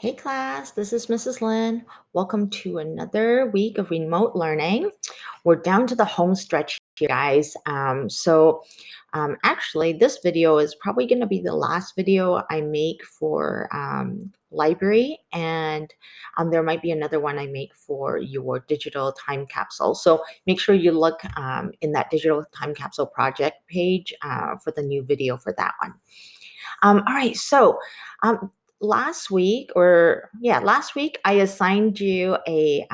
Hey class, this is Mrs. Lynn. Welcome to another week of remote learning. We're down to the home stretch here, guys. Actually, this video is probably going to be the last video I make for library, and there might be another one I make for your digital time capsule. So make sure you look in that digital time capsule project page for the new video for that one. All right, so last week, I assigned you a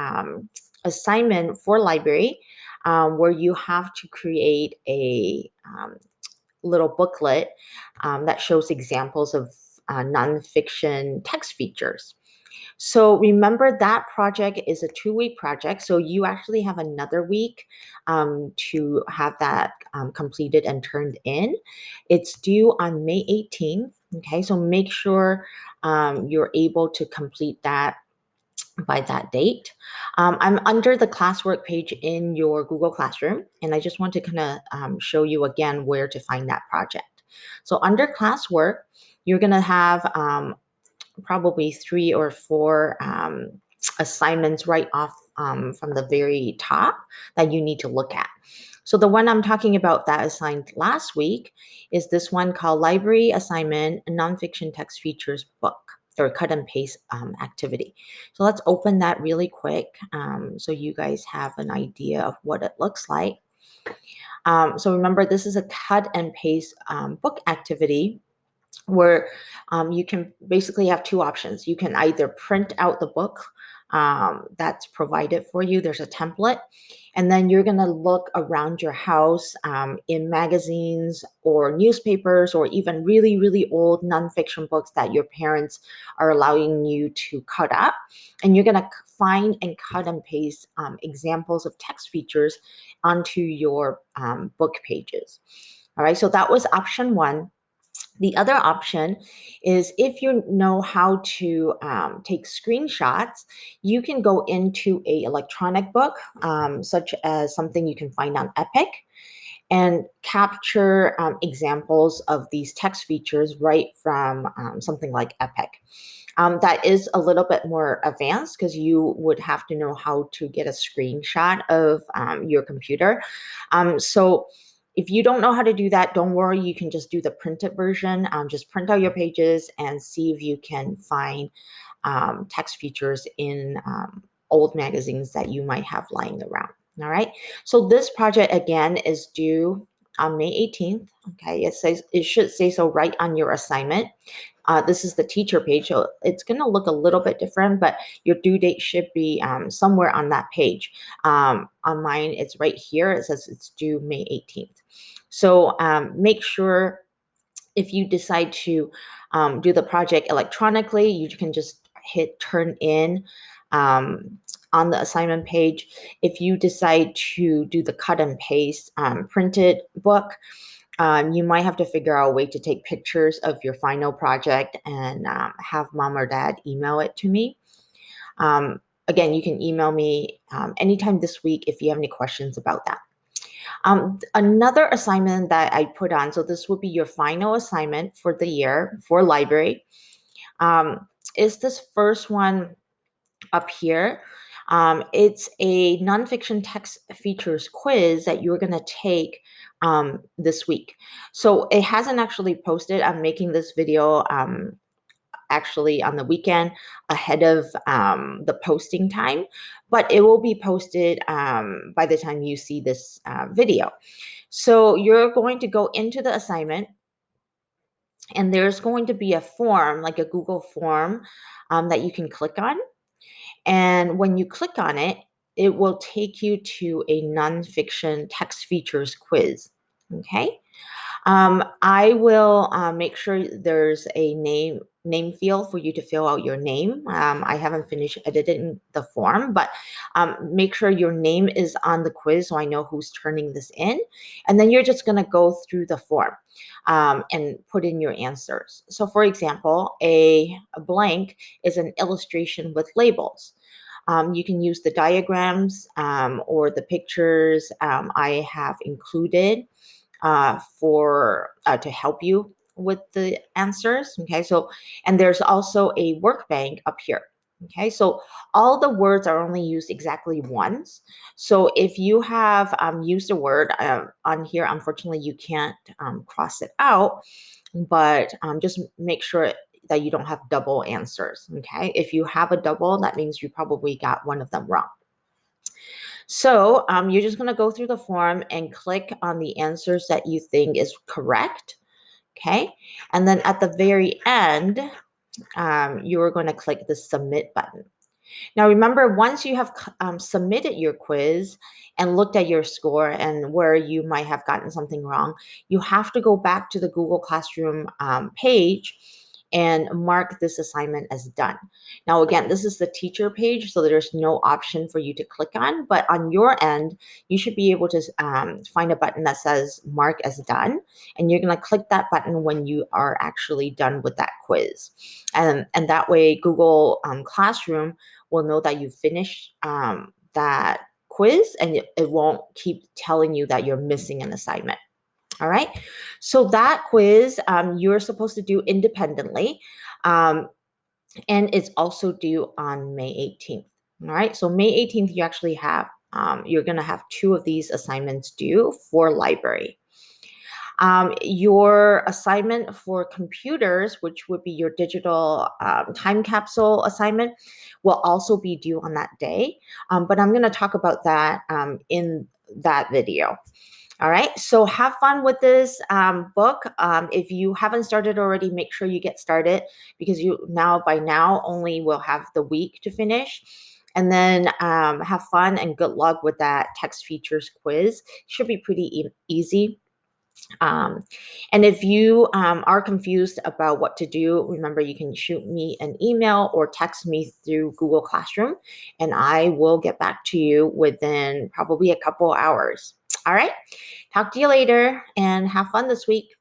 assignment for library where you have to create a little booklet that shows examples of nonfiction text features. So remember that project is a 2-week project. So you actually have another week to have that completed and turned in. It's due on May 18th. Okay, so make sure you're able to complete that by that date. I'm under the classwork page in your Google Classroom, and I just want to kind of show you again where to find that project. So under classwork, you're going to have probably 3 or 4 assignments right off from the very top that you need to look at. So the one I'm talking about that assigned last week is this one called Library Assignment Nonfiction Text Features Book or cut and paste activity. So let's open that really quick so you guys have an idea of what it looks like. So remember, this is a cut and paste book activity where you can basically have 2 options. You can either print out the book that's provided for you. There's a template, and then you're going to look around your house in magazines or newspapers or even really, really old nonfiction books that your parents are allowing you to cut up. And you're going to find and cut and paste examples of text features onto your book pages. All right, so that was option 1. The other option is if you know how to take screenshots, you can go into a electronic book, such as something you can find on Epic, and capture examples of these text features right from something like Epic. That is a little bit more advanced because you would have to know how to get a screenshot of your computer. So if you don't know how to do that, don't worry. You can just do the printed version. Just print out your pages and see if you can find text features in old magazines that you might have lying around. All right. So this project again is due on May 18th. Okay. It should say so right on your assignment. This is the teacher page, so it's going to look a little bit different, but your due date should be somewhere on that page. On mine, it's right here. It says it's due May 18th. So make sure if you decide to do the project electronically, you can just hit turn in on the assignment page. If you decide to do the cut and paste printed book, you might have to figure out a way to take pictures of your final project and have mom or dad email it to me. Again, you can email me anytime this week if you have any questions about that. Another assignment that I put on, so this will be your final assignment for the year for library, is this first one up here. It's a nonfiction text features quiz that you're going to take this week. So it hasn't actually posted. I'm making this video actually on the weekend ahead of the posting time, but it will be posted by the time you see this video. So you're going to go into the assignment, and there's going to be a form, like a Google form that you can click on. And when you click on it, it will take you to a nonfiction text features quiz. Okay. I will make sure there's a name field for you to fill out your name. I haven't finished editing the form, but make sure your name is on the quiz so I know who's turning this in. And then you're just going to go through the form and put in your answers. So for example, a blank is an illustration with labels. You can use the diagrams or the pictures I have included to help you with the answers. Okay, so, and there's also a workbank up here. Okay, so all the words are only used exactly once. So if you have used a word on here, unfortunately, you can't cross it out, but just make sure that you don't have double answers. Okay, if you have a double, that means you probably got one of them wrong. So you're just going to go through the form and click on the answers that you think is correct. Okay, and then at the very end, you're going to click the submit button. Now, remember, once you have submitted your quiz and looked at your score and where you might have gotten something wrong, you have to go back to the Google Classroom page and mark this assignment as done. Now, again, this is the teacher page, so there's no option for you to click on, but on your end, you should be able to find a button that says mark as done, and you're gonna click that button when you are actually done with that quiz. And that way, Google Classroom will know that you finished that quiz, and it won't keep telling you that you're missing an assignment. All right. So that quiz you're supposed to do independently, um, and it's also due on May 18th. All right. So May 18th, you actually have you're going to have 2 of these assignments due for library. Your assignment for computers, which would be your digital time capsule assignment, will also be due on that day. But I'm going to talk about that in that video. All right, so have fun with this book. If you haven't started already, make sure you get started, because you by now only will have the week to finish. And then have fun and good luck with that text features quiz. Should be pretty easy. Um, and if you are confused about what to do, remember you can shoot me an email or text me through Google Classroom, and I will get back to you within probably a couple hours. All right, talk to you later and have fun this week.